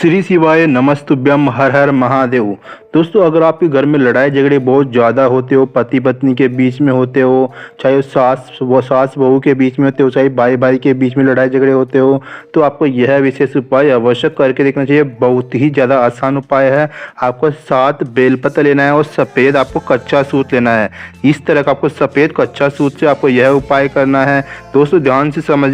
श्री शिवाय नमस्तुभ्यम हर हर महादेव। दोस्तों, अगर आपके घर में लड़ाई झगड़े बहुत ज़्यादा होते हो, पति पत्नी के बीच में होते हो, चाहे सास बहू के बीच में होते हो, चाहे भाई भाई के बीच में लड़ाई झगड़े होते हो, तो आपको यह विशेष उपाय अवश्य करके देखना चाहिए। बहुत ही ज़्यादा आसान उपाय है। आपको 7 बेलपत्र लेना है और सफ़ेद आपको कच्चा सूत लेना है। इस तरह का आपको सफ़ेद कच्चा सूत से आपको यह उपाय करना है। दोस्तों, ध्यान से समझ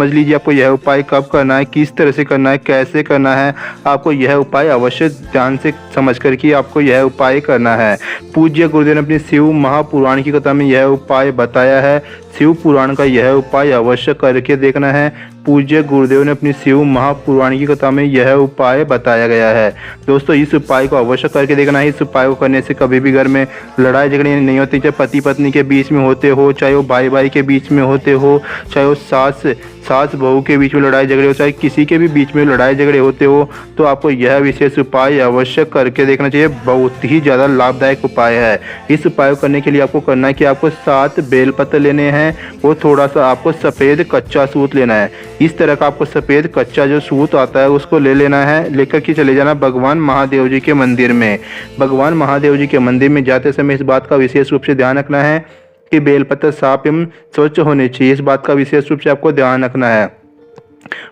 लीजिए आपको यह उपाय कब करना है, किस तरह से करना है, कैसे करना है। आपको यह उपाय अवश्य ध्यान से समझ कर के आपको यह उपाय करना है। पूज्य गुरुदेव ने अपनी शिव महापुराण की कथा में यह उपाय बताया है। शिव पुराण का यह उपाय अवश्य करके देखना है। पूज्य गुरुदेव ने अपनी शिव महापुराण की कथा में यह उपाय बताया गया है। दोस्तों, इस उपाय को अवश्य करके देखना है। इस उपाय को करने से कभी भी घर में लड़ाई झगड़े नहीं होती, चाहे पति पत्नी के बीच में होते हो, चाहे वो भाई भाई के बीच में होते हो, चाहे वो सास बहू के बीच में लड़ाई झगड़े हो, चाहे किसी के भी बीच में लड़ाई झगड़े होते हो, तो आपको यह विशेष उपाय अवश्य करके देखना चाहिए। बहुत ही ज़्यादा लाभदायक उपाय है। इस उपाय को करने के लिए आपको करना है कि आपको 7 बेलपत्र लेने हैं और थोड़ा सा आपको सफ़ेद कच्चा सूत लेना है। इस तरह का आपको सफ़ेद कच्चा जो सूत आता है उसको ले लेना है, लेकर के चले जाना भगवान महादेव जी के मंदिर में। भगवान महादेव जी के मंदिर में जाते समय इस बात का विशेष रूप से ध्यान रखना है कि बेलपत्र साफ एवं स्वच्छ होने चाहिए। इस बात का विशेष रूप से आपको ध्यान रखना है।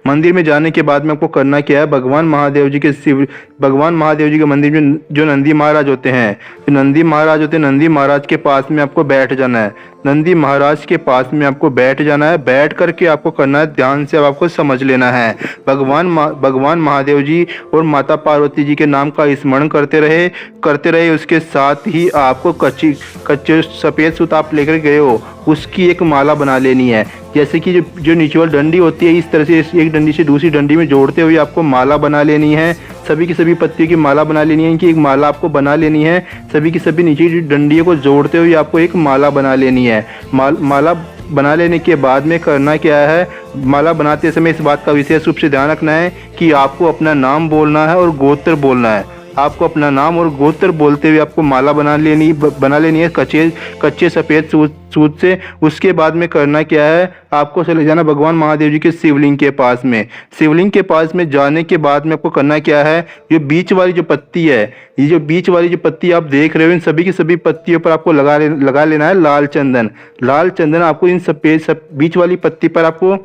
मंदिर में जाने के बाद में आपको करना क्या है, भगवान महादेव जी के मंदिर में जो नंदी महाराज होते हैं, नंदी महाराज के पास में आपको बैठ जाना है। नंदी महाराज के पास में आपको बैठ जाना है। बैठ करके आपको करना है, ध्यान से अब आपको समझ लेना है। भगवान महादेव जी और माता पार्वती जी के नाम का स्मरण करते रहे। उसके साथ ही आपको कच्चे सफ़ेद सूत आप लेकर गए हो, उसकी एक माला बना लेनी है। जैसे कि जो निचोड़ डंडी होती है, इस तरह से एक डंडी से दूसरी डंडी में जोड़ते हुए आपको माला बना लेनी है। सभी की सभी पत्तियों की माला बना लेनी है। इनकी एक माला आपको बना लेनी है। सभी की सभी नीचे डंडियों को जोड़ते हुए आपको एक माला बना लेनी है। माला बना लेने के बाद में करना क्या है, माला बनाते समय इस बात का विशेष रूप से ध्यान रखना है कि आपको अपना नाम बोलना है और गोत्र बोलना है। आपको अपना नाम और गोत्र बोलते हुए आपको माला बना लेनी है कच्चे सफ़ेद सूत से। उसके बाद में करना क्या है, आपको चले जाना भगवान महादेव जी के शिवलिंग के पास में। शिवलिंग के पास में जाने के बाद में आपको करना क्या है, ये बीच वाली जो पत्ती है, ये जो बीच वाली जो पत्ती आप देख रहे हो, इन सभी की सभी पत्तियों पर आपको लगा लेना है लाल चंदन। आपको इन बीच वाली पत्ती पर आपको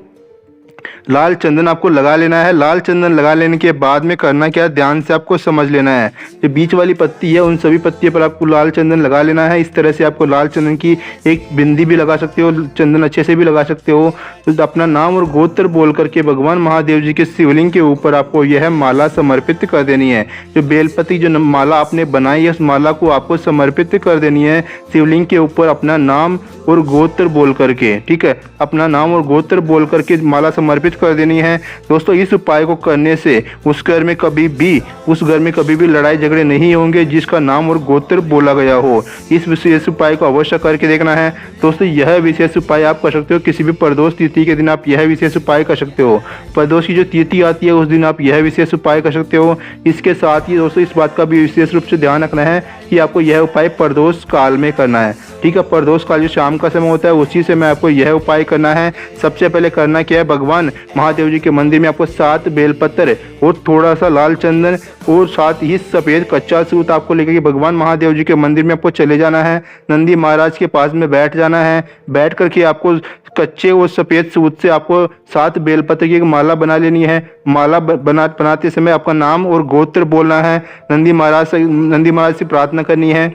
लाल चंदन आपको लगा लेना है। लाल चंदन लगा लेने के बाद में करना क्या है, ध्यान से आपको समझ लेना है। जो बीच वाली पत्ती है, उन सभी पत्तियों पर आपको लाल चंदन लगा लेना है। इस तरह से आपको लाल चंदन की एक बिंदी भी लगा सकते हो, चंदन अच्छे से भी लगा सकते हो। तो अपना नाम और गोत्र बोल करके भगवान महादेव जी के शिवलिंग के ऊपर आपको यह माला समर्पित कर देनी है। जो बेलपति जो माला आपने बनाई है, उस माला को आपको समर्पित कर देनी है शिवलिंग के ऊपर, अपना नाम और गोत्र बोल करके। ठीक है, अपना नाम और गोत्र बोल करके माला समर्पित कर देनी है। दोस्तों, इस उपाय को करने से उस घर में कभी भी लड़ाई झगड़े नहीं होंगे जिसका नाम और गोत्र बोला गया हो। इस विशेष उपाय को अवश्य करके देखना है। दोस्तों, यह विशेष उपाय आप कर सकते हो। किसी भी प्रदोष तिथि के दिन आप यह विशेष उपाय कर सकते हो। प्रदोष की जो तिथि आती है उस दिन आप यह विशेष उपाय कर सकते हो। इसके साथ ही दोस्तों, इस बात का भी विशेष रूप से ध्यान रखना है कि आपको यह उपाय प्रदोष काल में करना है। ठीक है, प्रदोष काल जो शाम का समय होता है, उसी से मैं आपको यह उपाय करना है। सबसे पहले करना क्या है, भगवान महादेव जी के मंदिर में आपको 7 बेलपत्र और थोड़ा सा लाल चंदन और साथ ही सफ़ेद कच्चा सूत आपको लेकर के भगवान महादेव जी के मंदिर में आपको चले जाना है। नंदी महाराज के पास में बैठ जाना है। बैठ करके आपको कच्चे और सफ़ेद सूत से आपको 7 बेलपत्र की एक माला बना लेनी है। माला बनाते समय आपका नाम और गोत्र बोलना है। नंदी महाराज से प्रार्थना करनी है।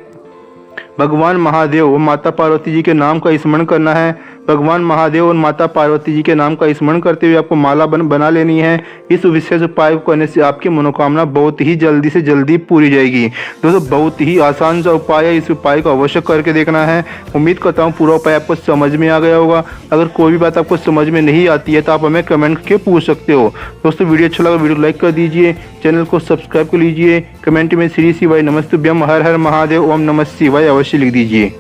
भगवान महादेव और माता पार्वती जी के नाम का स्मरण करना है। भगवान महादेव और माता पार्वती जी के नाम का स्मरण करते हुए आपको माला बना लेनी है। इस विशेष उपाय को करने से आपकी मनोकामना बहुत ही जल्दी से जल्दी पूरी जाएगी। दोस्तों, बहुत ही आसान सा उपाय है। इस उपाय को अवश्य करके देखना है। उम्मीद करता हूँ पूरा उपाय आपको समझ में आ गया होगा। अगर कोई भी बात आपको समझ में नहीं आती है तो आप हमें कमेंट करके पूछ सकते हो। दोस्तों, वीडियो अच्छा लगा वीडियो लाइक कर दीजिए, चैनल को सब्सक्राइब कर लीजिए। कमेंट में श्री शिवाय नमस्तुभ्यम हर हर महादेव ओम नमः शिवाय अवश्य लिख दीजिए।